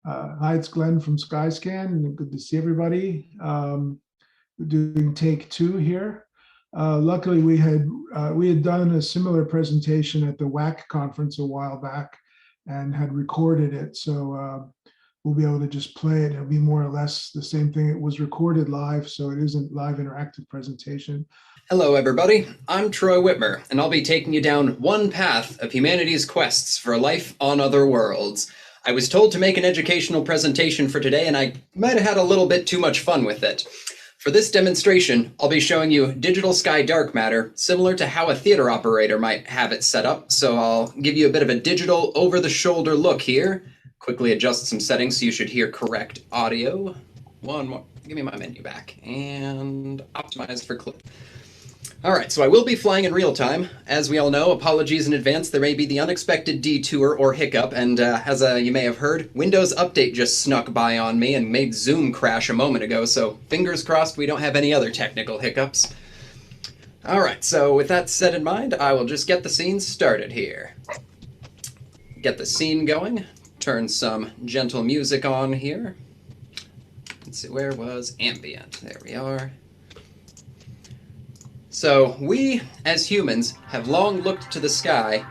Hi, it's Glenn from Sky-Skan, and good to see everybody. We're doing take two here. Luckily, we had done a similar presentation at the WAC conference a while back and had recorded it. So we'll be able to just play it. It'll be more or less the same thing. It was recorded live, so it isn't live interactive presentation. Hello, everybody. I'm Troy Whitmer, and I'll be taking you down one path of humanity's quests for life on other worlds. I was told to make an educational presentation for today, and I might have had a little bit too much fun with it. For this demonstration, I'll be showing you digital sky dark matter, similar to how a theater operator might have it set up. So I'll give you a bit of a digital over-the-shoulder look here. Quickly adjust some settings so you should hear correct audio. One more. Give me my menu back. And optimize for clip. Alright, so I will be flying in real time. As we all know, apologies in advance, there may be the unexpected detour or hiccup, and as you may have heard, Windows Update just snuck by on me and made Zoom crash a moment ago, so fingers crossed we don't have any other technical hiccups. Alright, so with that set in mind, I will just get the scene started here. Get the scene going, turn some gentle music on here. Let's see, where was ambient? There we are. So, we, as humans, have long looked to the sky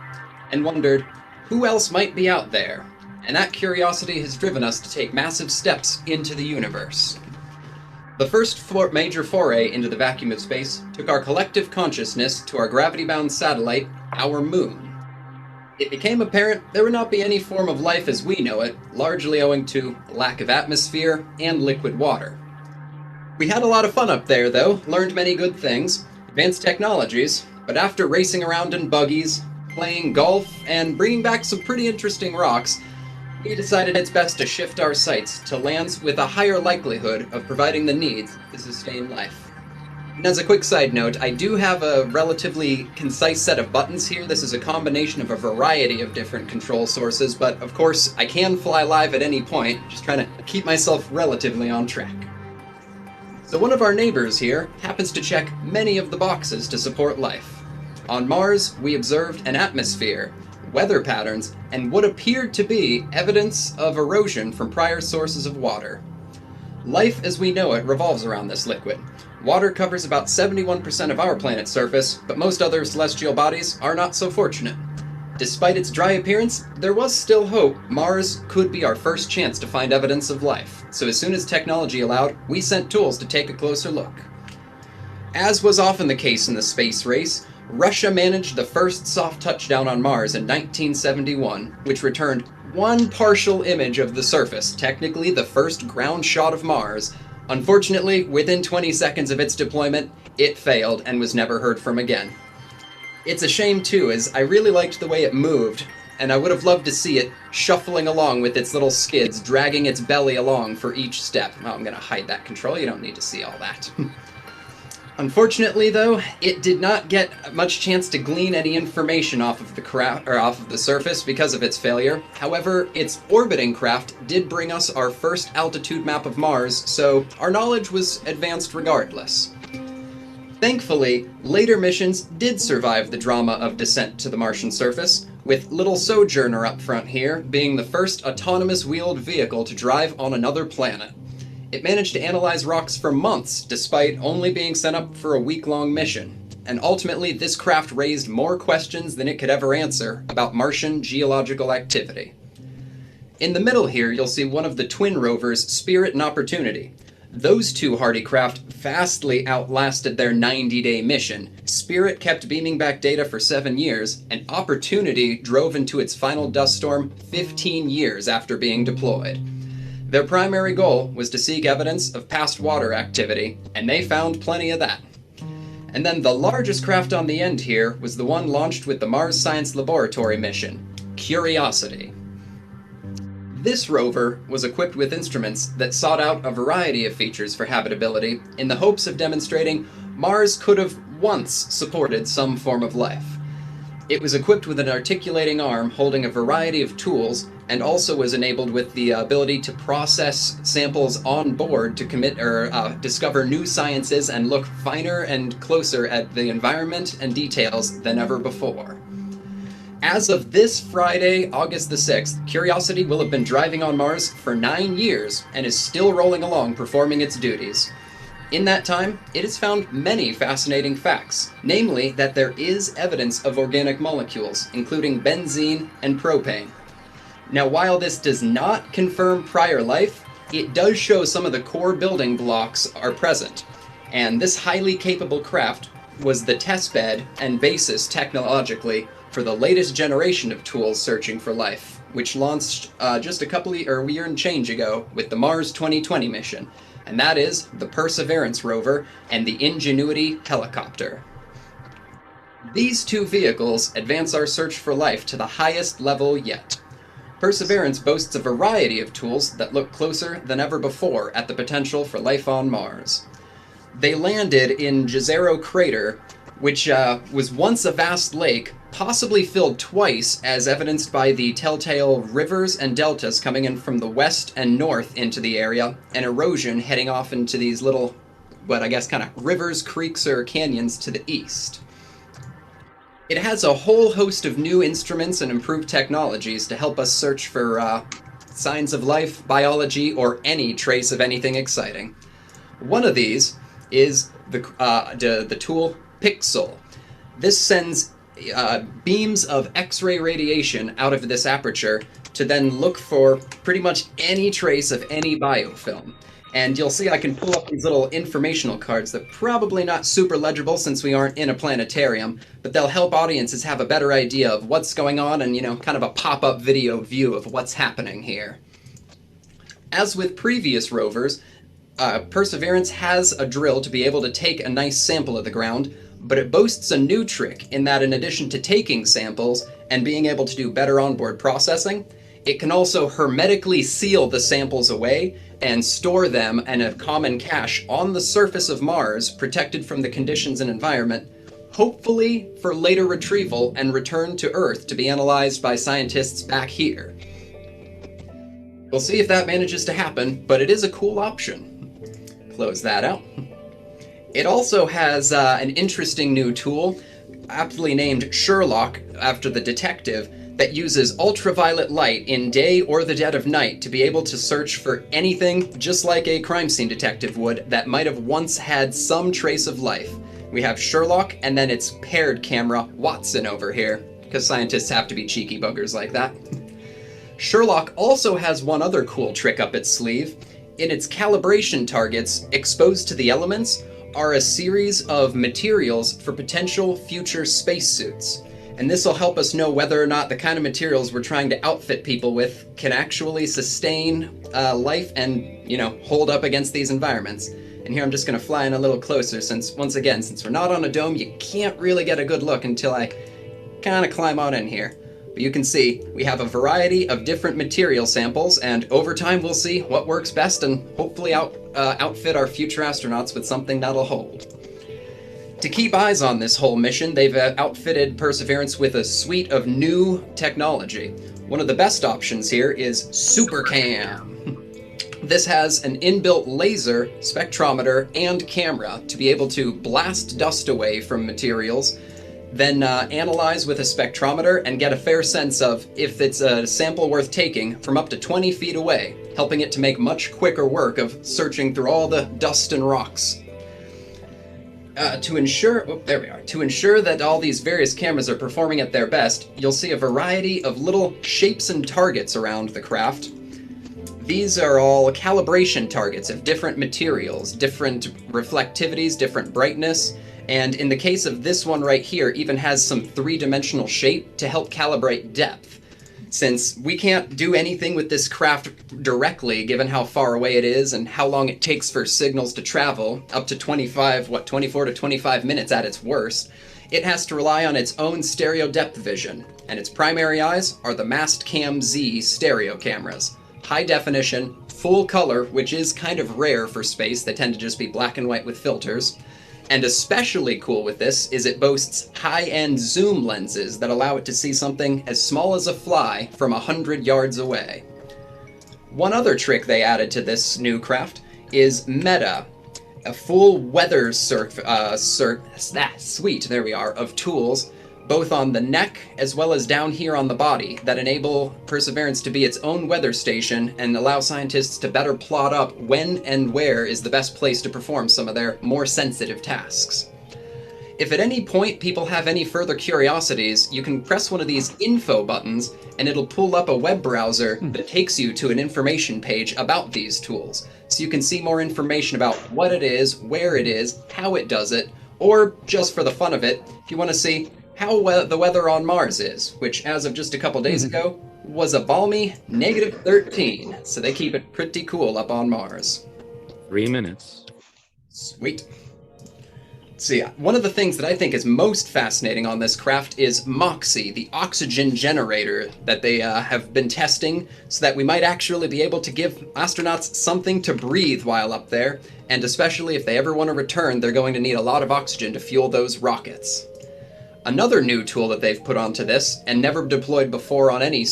and wondered who else might be out there, and that curiosity has driven us to take massive steps into the universe. The first major foray into the vacuum of space took our collective consciousness to our gravity-bound satellite, our moon. It became apparent there would not be any form of life as we know it, largely owing to lack of atmosphere and liquid water. We had a lot of fun up there, though, learned many good things, advanced technologies, but after racing around in buggies, playing golf, and bringing back some pretty interesting rocks, we decided it's best to shift our sights to lands with a higher likelihood of providing the needs to sustain life. And as a quick side note, I do have a relatively concise set of buttons here. This is a combination of a variety of different control sources, but of course I can fly live at any point, just trying to keep myself relatively on track. So one of our neighbors here happens to check many of the boxes to support life. On Mars, we observed an atmosphere, weather patterns, and what appeared to be evidence of erosion from prior sources of water. Life as we know it revolves around this liquid. Water covers about 71% of our planet's surface, but most other celestial bodies are not so fortunate. Despite its dry appearance, there was still hope Mars could be our first chance to find evidence of life, so as soon as technology allowed, we sent tools to take a closer look. As was often the case in the space race, Russia managed the first soft touchdown on Mars in 1971, which returned one partial image of the surface, technically the first ground shot of Mars. Unfortunately, within 20 seconds of its deployment, it failed and was never heard from again. It's a shame too, as I really liked the way it moved, and I would have loved to see it shuffling along with its little skids, dragging its belly along for each step. Oh, I'm gonna hide that control, you don't need to see all that. Unfortunately though, it did not get much chance to glean any information off of the surface because of its failure. However, its orbiting craft did bring us our first altitude map of Mars, so our knowledge was advanced regardless. Thankfully, later missions did survive the drama of descent to the Martian surface, with little Sojourner up front here being the first autonomous wheeled vehicle to drive on another planet. It managed to analyze rocks for months despite only being sent up for a week-long mission, and ultimately this craft raised more questions than it could ever answer about Martian geological activity. In the middle here, you'll see one of the twin rovers, Spirit and Opportunity. Those two hardy craft vastly outlasted their 90-day mission. Spirit kept beaming back data for 7 years, and Opportunity drove into its final dust storm 15 years after being deployed. Their primary goal was to seek evidence of past water activity, and they found plenty of that. And then the largest craft on the end here was the one launched with the Mars Science Laboratory mission, Curiosity. This rover was equipped with instruments that sought out a variety of features for habitability in the hopes of demonstrating Mars could have once supported some form of life. It was equipped with an articulating arm holding a variety of tools, and also was enabled with the ability to process samples on board to discover new sciences and look finer and closer at the environment and details than ever before. As of this Friday, August the 6th, Curiosity will have been driving on Mars for 9 years and is still rolling along performing its duties. In that time, it has found many fascinating facts, namely that there is evidence of organic molecules, including benzene and propane. Now, while this does not confirm prior life, it does show some of the core building blocks are present, and this highly capable craft was the testbed and basis technologically for the latest generation of tools searching for life, which launched just a year and change ago with the Mars 2020 mission, and that is the Perseverance rover and the Ingenuity helicopter. These two vehicles advance our search for life to the highest level yet. Perseverance boasts a variety of tools that look closer than ever before at the potential for life on Mars. They landed in Jezero Crater, which was once a vast lake, possibly filled twice, as evidenced by the telltale rivers and deltas coming in from the west and north into the area, and erosion heading off into these little, what I guess kind of rivers, creeks, or canyons to the east. It has a whole host of new instruments and improved technologies to help us search for signs of life, biology, or any trace of anything exciting. One of these is the tool Pixel. This sends beams of X-ray radiation out of this aperture to then look for pretty much any trace of any biofilm. And you'll see I can pull up these little informational cards that are probably not super legible since we aren't in a planetarium, but they'll help audiences have a better idea of what's going on and, kind of a pop-up video view of what's happening here. As with previous rovers, Perseverance has a drill to be able to take a nice sample of the ground, but it boasts a new trick in that in addition to taking samples and being able to do better onboard processing, it can also hermetically seal the samples away and store them in a common cache on the surface of Mars, protected from the conditions and environment, hopefully for later retrieval and return to Earth to be analyzed by scientists back here. We'll see if that manages to happen, but it is a cool option. Close that out. It also has an interesting new tool, aptly named Sherlock, after the detective, that uses ultraviolet light in day or the dead of night to be able to search for anything, just like a crime scene detective would, that might have once had some trace of life. We have Sherlock, and then its paired camera, Watson, over here, because scientists have to be cheeky buggers like that. Sherlock also has one other cool trick up its sleeve. In its calibration targets, exposed to the elements, are a series of materials for potential future spacesuits. And this will help us know whether or not the kind of materials we're trying to outfit people with can actually sustain life and, hold up against these environments. And here I'm just going to fly in a little closer since we're not on a dome, you can't really get a good look until I kind of climb on in here. But you can see we have a variety of different material samples, and over time we'll see what works best and hopefully outfit our future astronauts with something that'll hold. To keep eyes on this whole mission, they've outfitted Perseverance with a suite of new technology. One of the best options here is SuperCam. This has an inbuilt laser, spectrometer, and camera to be able to blast dust away from materials, then analyze with a spectrometer and get a fair sense of if it's a sample worth taking from up to 20 feet away, helping it to make much quicker work of searching through all the dust and rocks. To ensure that all these various cameras are performing at their best, you'll see a variety of little shapes and targets around the craft. These are all calibration targets of different materials, different reflectivities, different brightness, and in the case of this one right here, even has some three-dimensional shape to help calibrate depth. Since we can't do anything with this craft directly, given how far away it is and how long it takes for signals to travel, up to 24 to 25 minutes at its worst, it has to rely on its own stereo depth vision, and its primary eyes are the Mastcam Z stereo cameras. High definition, full color, which is kind of rare for space, they tend to just be black and white with filters. And especially cool with this is it boasts high-end zoom lenses that allow it to see something as small as a fly from 100 yards away. One other trick they added to this new craft is Meta, a full weather suite, of tools both on the neck as well as down here on the body, that enable Perseverance to be its own weather station and allow scientists to better plot up when and where is the best place to perform some of their more sensitive tasks. If at any point people have any further curiosities, you can press one of these info buttons and it'll pull up a web browser that takes you to an information page about these tools. So you can see more information about what it is, where it is, how it does it, or just for the fun of it, if you want to see how the weather on Mars is, which as of just a couple days ago was a balmy -13. So they keep it pretty cool up on Mars. 3 minutes. Sweet. So yeah, one of the things that I think is most fascinating on this craft is MOXIE, the oxygen generator that they have been testing so that we might actually be able to give astronauts something to breathe while up there, and especially if they ever want to return, they're going to need a lot of oxygen to fuel those rockets. Another new tool that they've put onto this, and never deployed before on any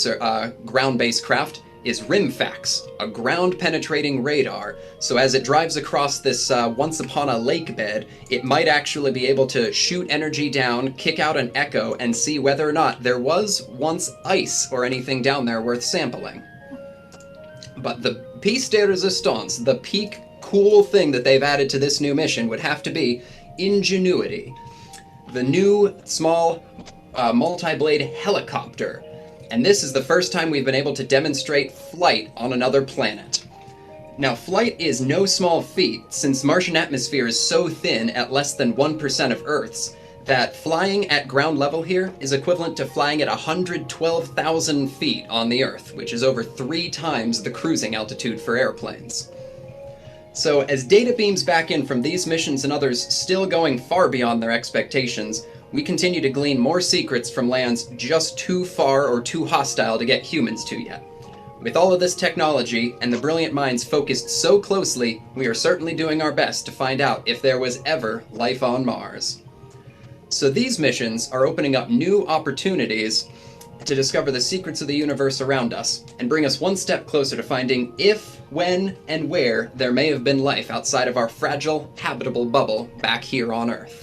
ground-based craft, is RIMFAX, a ground-penetrating radar. So as it drives across this once-upon-a-lake bed, it might actually be able to shoot energy down, kick out an echo, and see whether or not there was once ice or anything down there worth sampling. But the piece de resistance, the peak cool thing that they've added to this new mission would have to be Ingenuity, the new small multi-blade helicopter. And this is the first time we've been able to demonstrate flight on another planet. Now, flight is no small feat, since Martian atmosphere is so thin at less than 1% of Earth's, that flying at ground level here is equivalent to flying at 112,000 feet on the Earth, which is over 3 times the cruising altitude for airplanes. So as data beams back in from these missions and others still going far beyond their expectations, we continue to glean more secrets from lands just too far or too hostile to get humans to yet. With all of this technology and the brilliant minds focused so closely, we are certainly doing our best to find out if there was ever life on Mars. So these missions are opening up new opportunities to discover the secrets of the universe around us and bring us one step closer to finding if, when, and where there may have been life outside of our fragile, habitable bubble back here on Earth.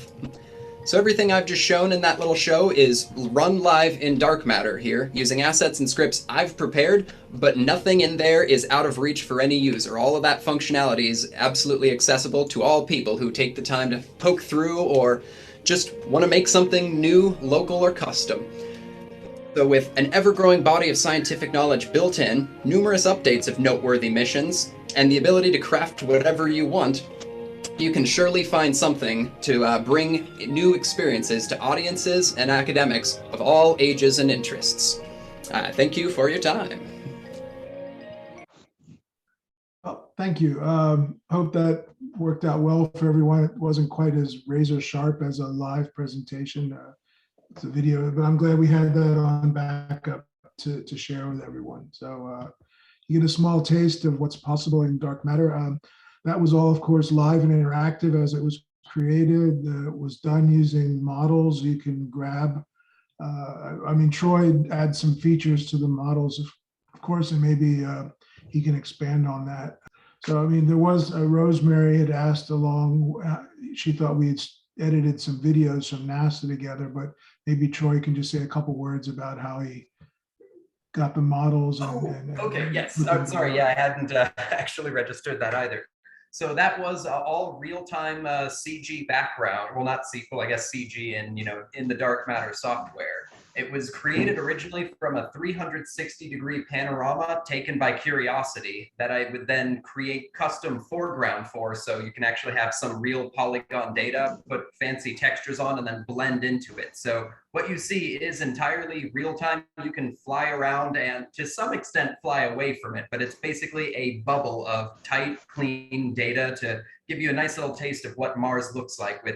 So everything I've just shown in that little show is run live in dark matter here, using assets and scripts I've prepared, but nothing in there is out of reach for any user. All of that functionality is absolutely accessible to all people who take the time to poke through or just want to make something new, local, or custom. So with an ever-growing body of scientific knowledge built in, numerous updates of noteworthy missions, and the ability to craft whatever you want, you can surely find something to bring new experiences to audiences and academics of all ages and interests. Thank you for your time. Well, thank you. Hope that worked out well for everyone. It wasn't quite as razor sharp as a live presentation. It's a video, but I'm glad we had that on backup to share with everyone. So you get a small taste of what's possible in dark matter. That was all, of course, live and interactive as it was created. It was done using models you can grab. I mean, Troy adds some features to the models, of course, and maybe he can expand on that. So, I mean, there was Rosemary had asked along, she thought we had edited some videos from NASA together, but maybe Troy can just say a couple words about how he got the models. Okay, yes. I'm sorry, yeah, I hadn't actually registered that either. So that was all real-time CG background. Well, not C, well, I guess CG in the dark matter software. It was created originally from a 360-degree panorama taken by Curiosity that I would then create custom foreground for, so you can actually have some real polygon data, put fancy textures on, and then blend into it. So what you see is entirely real-time. You can fly around and to some extent fly away from it, but it's basically a bubble of tight, clean data to give you a nice little taste of what Mars looks like with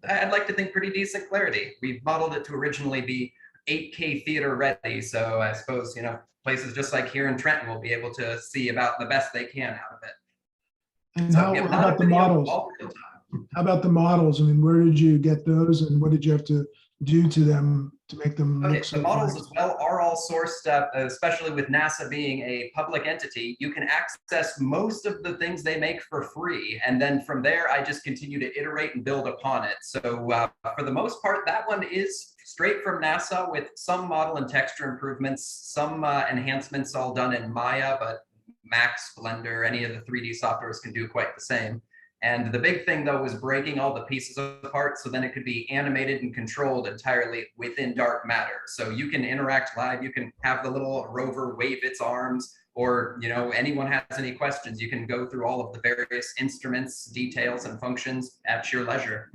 I'd like to think pretty decent clarity. We've modeled it to originally be 8K theater ready. So I suppose, places just like here in Trenton will be able to see about the best they can out of it. And how about the models? How about the models? I mean, where did you get those and what did you have to do to them to make them look so the models nice? as well are all sourced up, especially with NASA being a public entity. You can access most of the things they make for free. And then from there, I just continue to iterate and build upon it. So for the most part, that one is straight from NASA with some model and texture improvements, some enhancements all done in Maya, but Max, Blender, any of the 3D softwares can do quite the same. And the big thing though was breaking all the pieces apart so then it could be animated and controlled entirely within dark matter. So you can interact live, you can have the little rover wave its arms, or anyone has any questions, you can go through all of the various instruments, details, and functions at your leisure.